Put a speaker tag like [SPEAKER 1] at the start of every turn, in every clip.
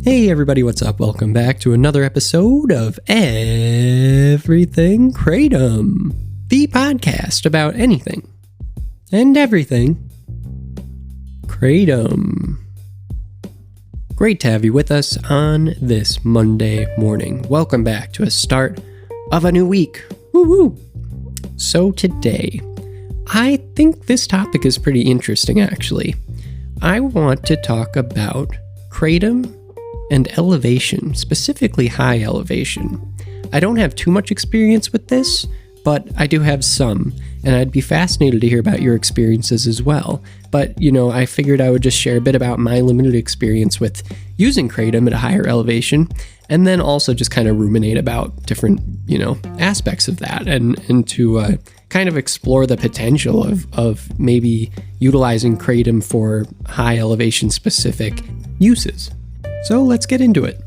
[SPEAKER 1] Hey everybody, what's up? Welcome back to another episode of Everything Kratom, the podcast about anything and everything Kratom. Great to have you with us on this Monday morning. Welcome back to a start of a new week. Woo-woo! So today, I think this topic is pretty interesting actually. I want to talk about Kratom and elevation, specifically high elevation. I don't have too much experience with this, but I do have some, and I'd be fascinated to hear about your experiences as well. But, I figured I would just share a bit about my limited experience with using Kratom at a higher elevation, and then also just kind of ruminate about different, aspects of that, and to kind of explore the potential of maybe utilizing Kratom for high elevation specific uses. So let's get into it.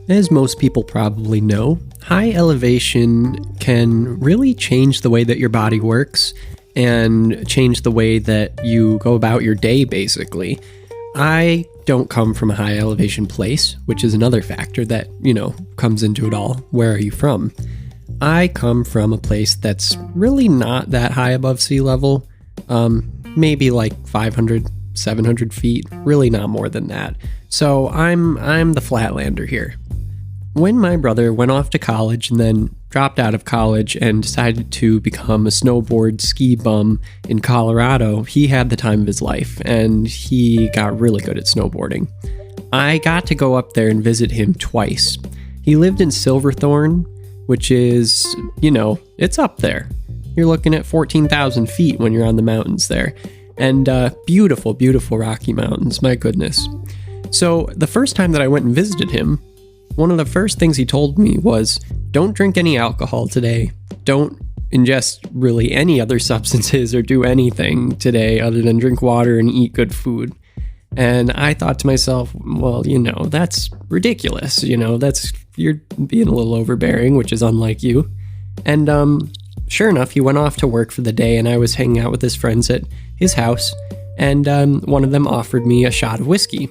[SPEAKER 1] As most people probably know, high elevation can really change the way that your body works and change the way that you go about your day, basically. I don't come from a high elevation place, which is another factor that, comes into it all. Where are you from? I come from a place that's really not that high above sea level, maybe like 500, 700 feet, really not more than that. So I'm the flatlander here. When my brother went off to college and then dropped out of college and decided to become a snowboard ski bum in Colorado, he had the time of his life and he got really good at snowboarding. I got to go up there and visit him twice. He lived in Silverthorne, which is, it's up there. You're looking at 14,000 feet when you're on the mountains there. And beautiful, beautiful Rocky Mountains, my goodness. So the first time that I went and visited him, one of the first things he told me was, don't drink any alcohol today. Don't ingest really any other substances or do anything today other than drink water and eat good food. And I thought to myself, well, that's ridiculous. You're being a little overbearing, which is unlike you. And sure enough, he went off to work for the day and I was hanging out with his friends at his house. And one of them offered me a shot of whiskey.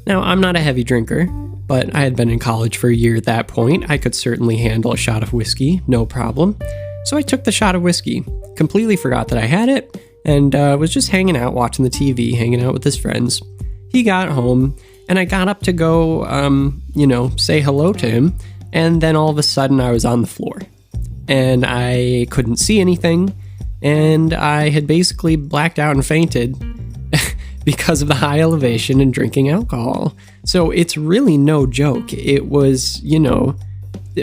[SPEAKER 1] Now, I'm not a heavy drinker, but I had been in college for a year at that point. I could certainly handle a shot of whiskey, no problem. So I took the shot of whiskey, completely forgot that I had it, and was just hanging out, watching the TV, hanging out with his friends. He got home, and I got up to go, say hello to him, and then all of a sudden I was on the floor. And I couldn't see anything, and I had basically blacked out and fainted because of the high elevation and drinking alcohol. So it's really no joke. It was,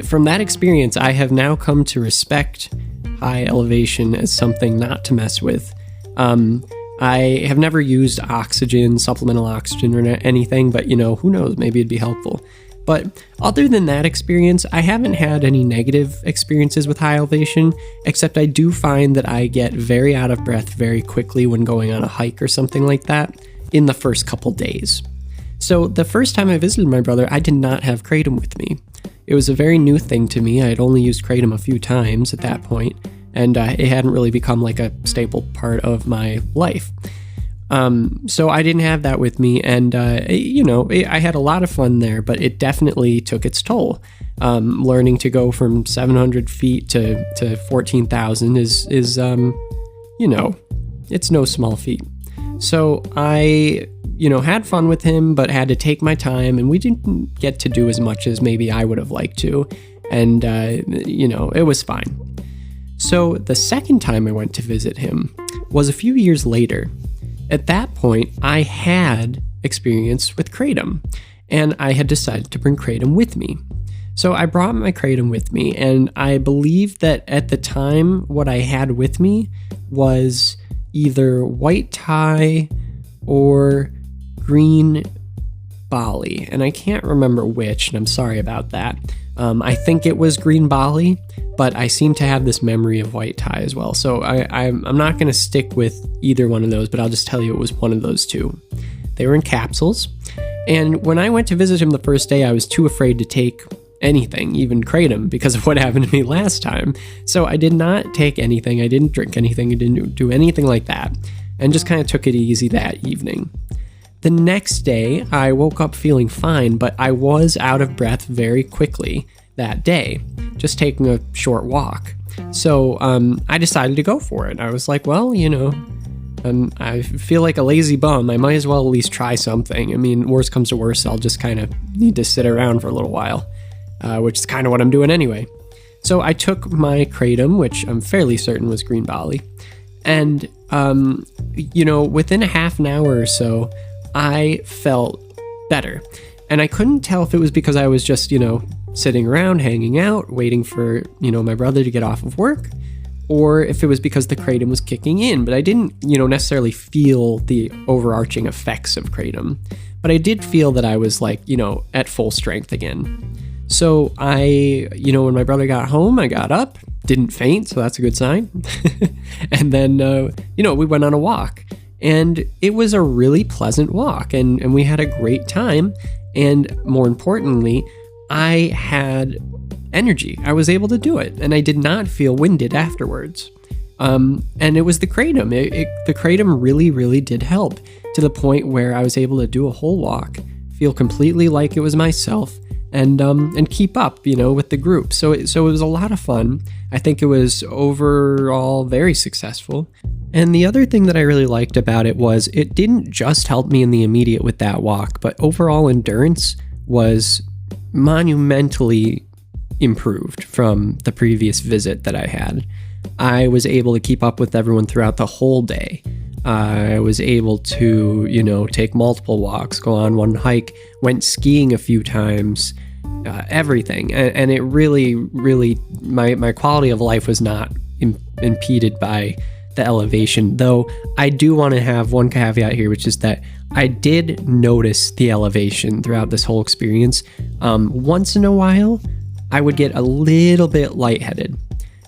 [SPEAKER 1] from that experience, I have now come to respect high elevation as something not to mess with. I have never used oxygen, supplemental oxygen or anything, but who knows, maybe it'd be helpful. But other than that experience, I haven't had any negative experiences with high elevation, except I do find that I get very out of breath very quickly when going on a hike or something like that in the first couple days. So the first time I visited my brother, I did not have Kratom with me. It was a very new thing to me. I had only used Kratom a few times at that point, and it hadn't really become like a staple part of my life. So I didn't have that with me, and I had a lot of fun there, but it definitely took its toll. Learning to go from 700 feet to 14,000 is it's no small feat. So I, had fun with him, but had to take my time, and we didn't get to do as much as maybe I would have liked to, and it was fine. So the second time I went to visit him was a few years later. At that point, I had experience with Kratom, and I had decided to bring Kratom with me. So I brought my Kratom with me, and I believe that at the time, what I had with me was either white Thai or green Bali, and I can't remember which, and I'm sorry about that. I think it was green Bali, but I seem to have this memory of white Thai as well. So I'm not going to stick with either one of those, but I'll just tell you it was one of those two. They were in capsules. And when I went to visit him the first day, I was too afraid to take anything, even Kratom, because of what happened to me last time. So I did not take anything. I didn't drink anything. I didn't do anything like that, and just kind of took it easy that evening. The next day, I woke up feeling fine, but I was out of breath very quickly that day, just taking a short walk. So I decided to go for it. I was like, well, I feel like a lazy bum. I might as well at least try something. I mean, worst comes to worst, I'll just kind of need to sit around for a little while, which is kind of what I'm doing anyway. So I took my Kratom, which I'm fairly certain was green Bali, and, within a half an hour or so, I felt better. And I couldn't tell if it was because I was just, sitting around, hanging out, waiting for, my brother to get off of work, or if it was because the Kratom was kicking in. But I didn't, necessarily feel the overarching effects of Kratom. But I did feel that I was at full strength again. So when my brother got home, I got up, didn't faint, so that's a good sign. And then, we went on a walk. And it was a really pleasant walk, and we had a great time. And more importantly, I had energy. I was able to do it, and I did not feel winded afterwards. And it was the Kratom. The Kratom really, really did help, to the point where I was able to do a whole walk, feel completely like it was myself, and keep up, with the group. So it was a lot of fun. I think it was overall very successful. And the other thing that I really liked about it was it didn't just help me in the immediate with that walk, but overall endurance was monumentally improved from the previous visit that I had. I was able to keep up with everyone throughout the whole day. I was able to, take multiple walks, go on one hike, went skiing a few times, everything. And it really, really, my quality of life was not impeded by the elevation, though I do want to have one caveat here, which is that I did notice the elevation throughout this whole experience. Once in a while, I would get a little bit lightheaded,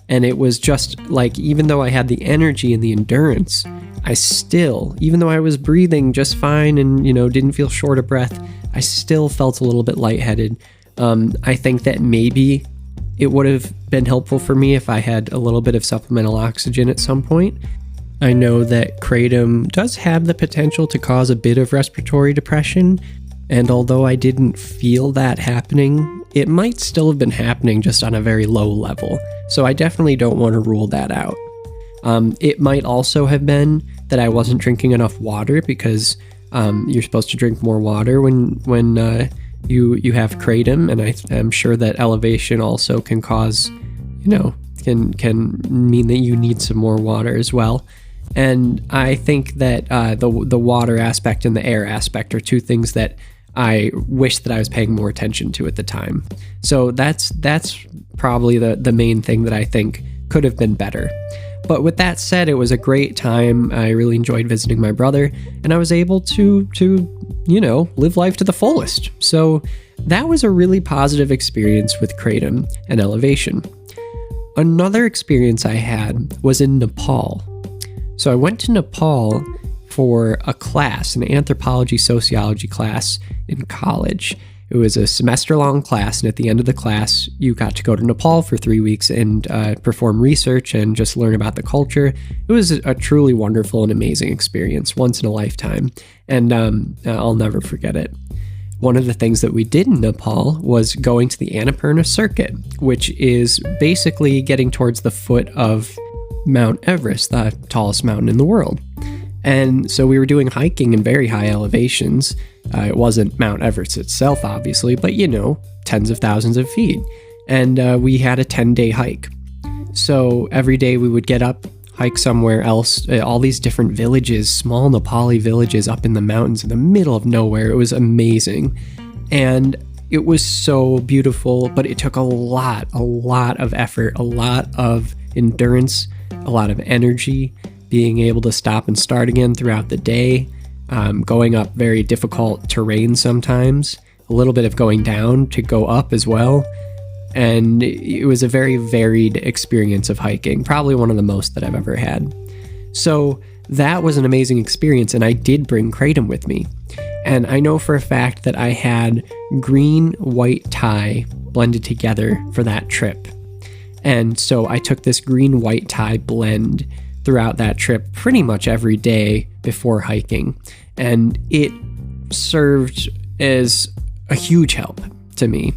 [SPEAKER 1] and it was just like, even though I had the energy and the endurance, I still, even though I was breathing just fine and, didn't feel short of breath, I still felt a little bit lightheaded. I think that maybe it would have been helpful for me if I had a little bit of supplemental oxygen at some point. I know that Kratom does have the potential to cause a bit of respiratory depression, and although I didn't feel that happening, it might still have been happening just on a very low level. So I definitely don't want to rule that out. It might also have been that I wasn't drinking enough water, because you're supposed to drink more water when you have Kratom, and I'm sure that elevation also can cause, can mean that you need some more water as well. And I think that the water aspect and the air aspect are two things that I wish that I was paying more attention to at the time. So that's probably the main thing that I think could have been better. But with that said, it was a great time. I really enjoyed visiting my brother, and I was able to live life to the fullest. So that was a really positive experience with Kratom and elevation. Another experience I had was in Nepal. So I went to Nepal for a class, an anthropology sociology class in college. It was a semester-long class, and at the end of the class, you got to go to Nepal for 3 weeks and perform research and just learn about the culture. It was a truly wonderful and amazing experience, once in a lifetime, and I'll never forget it. One of the things that we did in Nepal was going to the Annapurna Circuit, which is basically getting towards the foot of Mount Everest, the tallest mountain in the world. And so we were doing hiking in very high elevations. It wasn't Mount Everest itself, obviously, but tens of thousands of feet. And we had a 10-day hike. So every day we would get up, hike somewhere else, all these different villages, small Nepali villages up in the mountains in the middle of nowhere. It was amazing. And it was so beautiful, but it took a lot of effort, a lot of endurance, a lot of energy, being able to stop and start again throughout the day, going up very difficult terrain sometimes, a little bit of going down to go up as well. And it was a very varied experience of hiking, probably one of the most that I've ever had. So that was an amazing experience, and I did bring Kratom with me. And I know for a fact that I had green, white Thai blended together for that trip. And so I took this green, white Thai blend throughout that trip pretty much every day before hiking. And it served as a huge help to me.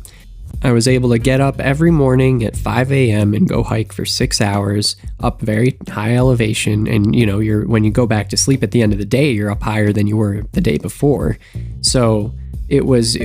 [SPEAKER 1] I was able to get up every morning at 5 a.m. and go hike for 6 hours up very high elevation. And, when you go back to sleep at the end of the day, you're up higher than you were the day before. So it was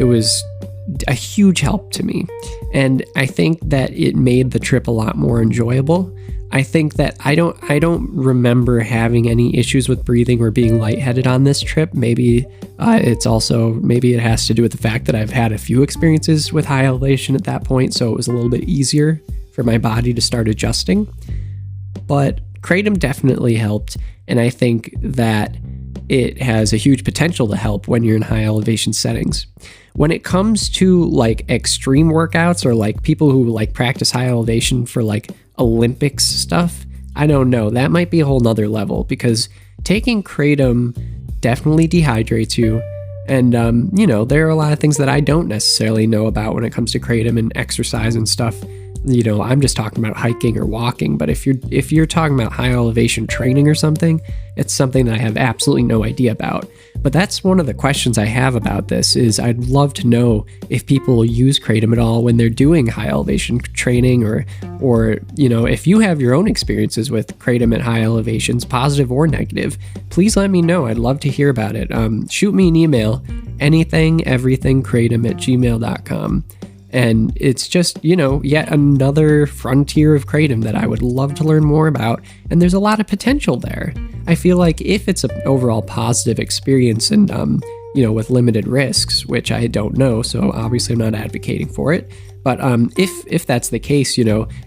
[SPEAKER 1] a huge help to me. And I think that it made the trip a lot more enjoyable. I think that I don't remember having any issues with breathing or being lightheaded on this trip. Maybe it has to do with the fact that I've had a few experiences with high elevation at that point, so it was a little bit easier for my body to start adjusting. But Kratom definitely helped, and I think that it has a huge potential to help when you're in high elevation settings. When it comes to like extreme workouts or like people who like practice high elevation for like Olympics stuff, I don't know. That might be a whole nother level, because taking Kratom definitely dehydrates you. And, there are a lot of things that I don't necessarily know about when it comes to Kratom and exercise and stuff. I'm just talking about hiking or walking, but if you're talking about high elevation training or something, it's something that I have absolutely no idea about. But that's one of the questions I have about this, is I'd love to know if people use Kratom at all when they're doing high elevation training, or if you have your own experiences with Kratom at high elevations, positive or negative, please let me know. I'd love to hear about it. Shoot me an email, anythingeverythingkratom@gmail.com. And it's just, yet another frontier of Kratom that I would love to learn more about. And there's a lot of potential there. I feel like if it's an overall positive experience and, with limited risks, which I don't know, so obviously I'm not advocating for it. But if that's the case,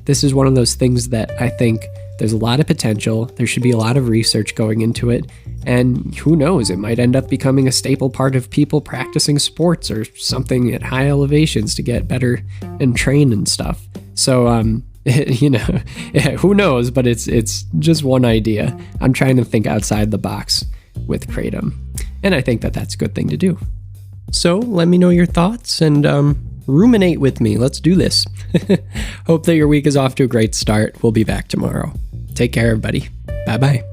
[SPEAKER 1] this is one of those things that I think there's a lot of potential. There should be a lot of research going into it. And who knows, it might end up becoming a staple part of people practicing sports or something at high elevations to get better and train and stuff. So, who knows, but it's just one idea. I'm trying to think outside the box with Kratom. And I think that that's a good thing to do. So let me know your thoughts and ruminate with me. Let's do this. Hope that your week is off to a great start. We'll be back tomorrow. Take care, everybody. Bye-bye.